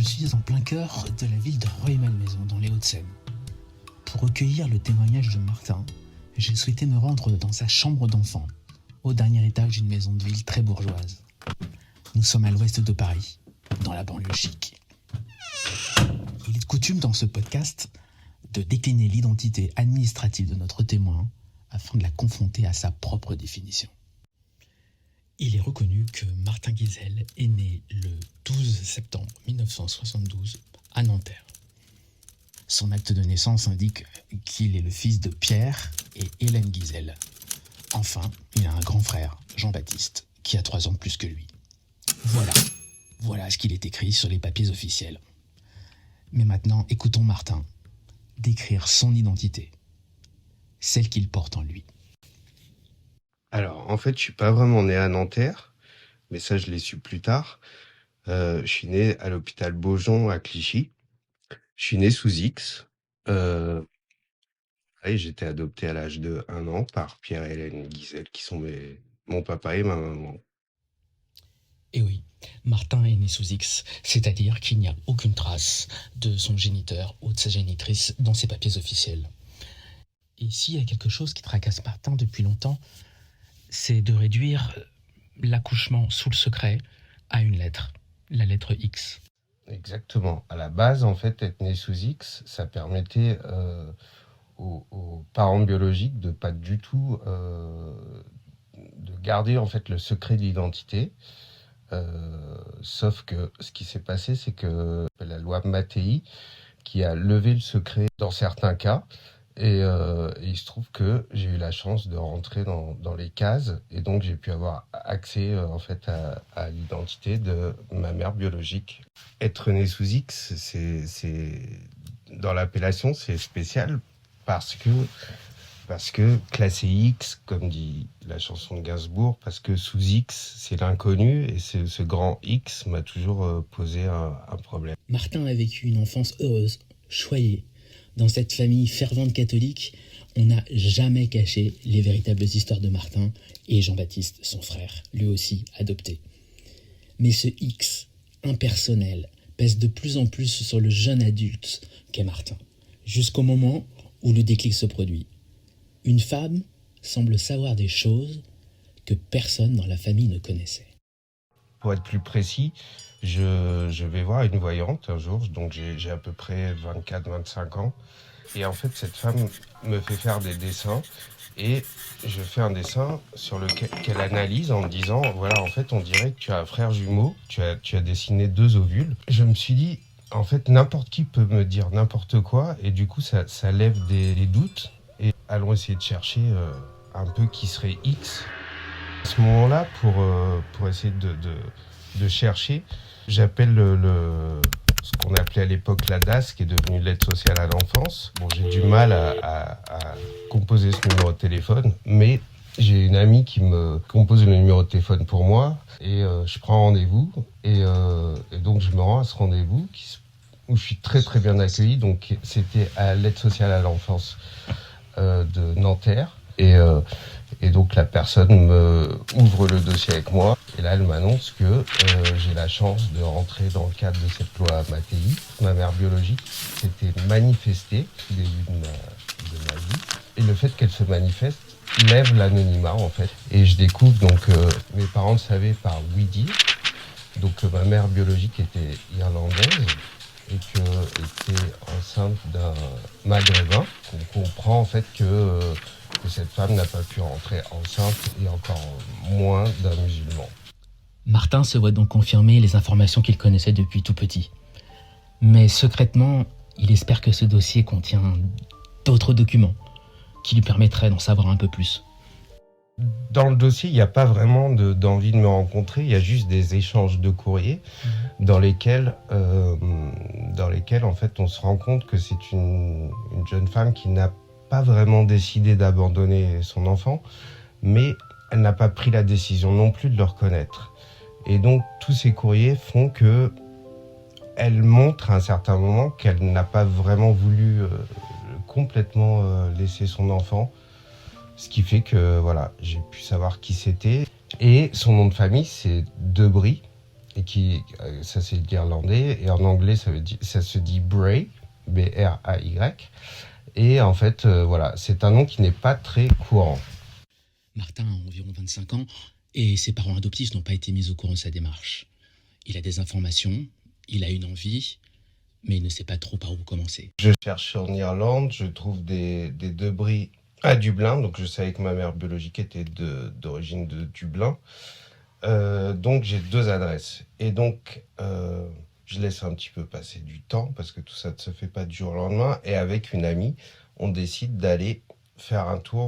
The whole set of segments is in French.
suis en plein cœur de la ville de Rueil-Malmaison, dans les Hauts-de-Seine. Pour recueillir le témoignage de Martin, j'ai souhaité me rendre dans sa chambre d'enfant, au dernier étage d'une maison de ville très bourgeoise. Nous sommes à l'ouest de Paris, dans la banlieue chic. Il est de coutume dans ce podcast de décliner l'identité administrative de notre témoin afin de la confronter à sa propre définition. Il est reconnu que Martin Guizel est né le 12 septembre 1972 à Nanterre. Son acte de naissance indique qu'il est le fils de Pierre et Hélène Guizel. Enfin, il a un grand frère, Jean-Baptiste, qui a 3 ans de plus que lui. Voilà ce qu'il est écrit sur les papiers officiels. Mais maintenant, écoutons Martin décrire son identité, celle qu'il porte en lui. Alors, en fait, je suis pas vraiment né à Nanterre, mais ça, je l'ai su plus tard. Je suis né à l'hôpital Beaujon à Clichy. Je suis né sous X. Et j'étais adopté à l'âge de 1 an par Pierre et Hélène Guizel, qui sont mon papa et ma maman. Et oui, Martin est né sous X, c'est-à-dire qu'il n'y a aucune trace de son géniteur ou de sa génitrice dans ses papiers officiels. Et s'il y a quelque chose qui tracasse Martin depuis longtemps, c'est de réduire l'accouchement sous le secret à une lettre, la lettre X. Exactement. À la base, en fait, être né sous X, ça permettait aux parents biologiques de pas du tout de garder en fait le secret de l'identité. Sauf que ce qui s'est passé, c'est que la loi Mattei qui a levé le secret dans certains cas. Et il se trouve que j'ai eu la chance de rentrer dans les cases et donc j'ai pu avoir accès en fait à l'identité de ma mère biologique. Être né sous X, c'est dans l'appellation, c'est spécial parce que classé X, comme dit la chanson de Gainsbourg, parce que sous X, c'est l'inconnu et ce grand X m'a toujours posé un problème. Martin a vécu une enfance heureuse, choyée. Dans cette famille fervente catholique, on n'a jamais caché les véritables histoires de Martin et Jean-Baptiste, son frère, lui aussi adopté. Mais ce X, impersonnel, pèse de plus en plus sur le jeune adulte qu'est Martin, jusqu'au moment où le déclic se produit. Une femme semble savoir des choses que personne dans la famille ne connaissait. Pour être plus précis, je vais voir une voyante un jour, donc j'ai à peu près 24-25 ans. Et en fait, cette femme me fait faire des dessins et je fais un dessin sur lequel qu'elle analyse en me disant, voilà, en fait, on dirait que tu as un frère jumeau, tu as dessiné 2 ovules. Je me suis dit, en fait, n'importe qui peut me dire n'importe quoi et du coup, ça lève des doutes. Et allons essayer de chercher un peu qui serait X. À ce moment-là, pour essayer de chercher, j'appelle ce qu'on appelait à l'époque la DAS, qui est devenue l'aide sociale à l'enfance. Bon, j'ai du mal à composer ce numéro de téléphone, mais j'ai une amie qui me compose le numéro de téléphone pour moi, et je prends rendez-vous, et donc je me rends à ce rendez-vous où je suis très très bien accueilli. Donc c'était à l'aide sociale à l'enfance de Nanterre, et donc la personne me ouvre le dossier avec moi et là elle m'annonce que j'ai la chance de rentrer dans le cadre de cette loi Mattei. Ma mère biologique s'était manifestée au début de ma vie et le fait qu'elle se manifeste lève l'anonymat en fait. Et je découvre donc mes parents le savaient par oui-dire, donc ma mère biologique était irlandaise et qu'elle était enceinte d'un maghrébin. On comprend en fait que cette femme n'a pas pu rentrer enceinte et encore moins d'un musulman. Martin se voit donc confirmer les informations qu'il connaissait depuis tout petit. Mais secrètement, il espère que ce dossier contient d'autres documents qui lui permettraient d'en savoir un peu plus. Dans le dossier, il n'y a pas vraiment d'envie de me rencontrer, il y a juste des échanges de courriers dans lesquels en fait on se rend compte que c'est une jeune femme qui n'a pas vraiment décidé d'abandonner son enfant, mais elle n'a pas pris la décision non plus de le reconnaître. Et donc tous ces courriers font que elle montre à un certain moment qu'elle n'a pas vraiment voulu complètement laisser son enfant, ce qui fait que voilà, j'ai pu savoir qui c'était. Et son nom de famille, c'est Debris, Ça c'est l'irlandais, et en anglais ça se dit Bray, B-R-A-Y. Et en fait, voilà, c'est un nom qui n'est pas très courant. Martin a environ 25 ans et ses parents adoptifs n'ont pas été mis au courant de sa démarche. Il a des informations, il a une envie, mais il ne sait pas trop par où commencer. Je cherche en Irlande, je trouve des débris à Dublin, donc je savais que ma mère biologique était d'origine de Dublin. Donc j'ai 2 adresses. Et donc je laisse un petit peu passer du temps parce que tout ça ne se fait pas du jour au lendemain. Et avec une amie, on décide d'aller faire un tour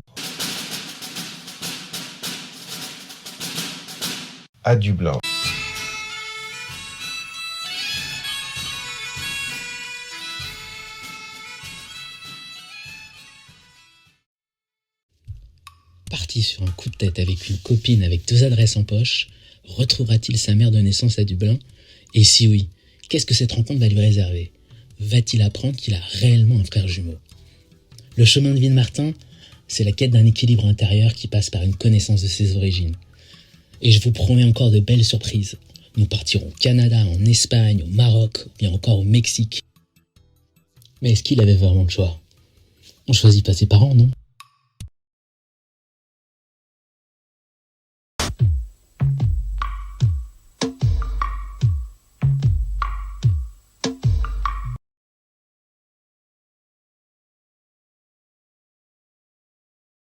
à Dublin. Parti sur un coup de tête avec une copine avec 2 adresses en poche, retrouvera-t-il sa mère de naissance à Dublin? Et si oui, qu'est-ce que cette rencontre va lui réserver? Va-t-il apprendre qu'il a réellement un frère jumeau? Le chemin de vie de Martin, c'est la quête d'un équilibre intérieur qui passe par une connaissance de ses origines. Et je vous promets encore de belles surprises. Nous partirons au Canada, en Espagne, au Maroc, et encore au Mexique. Mais est-ce qu'il avait vraiment le choix? On choisit pas ses parents, non?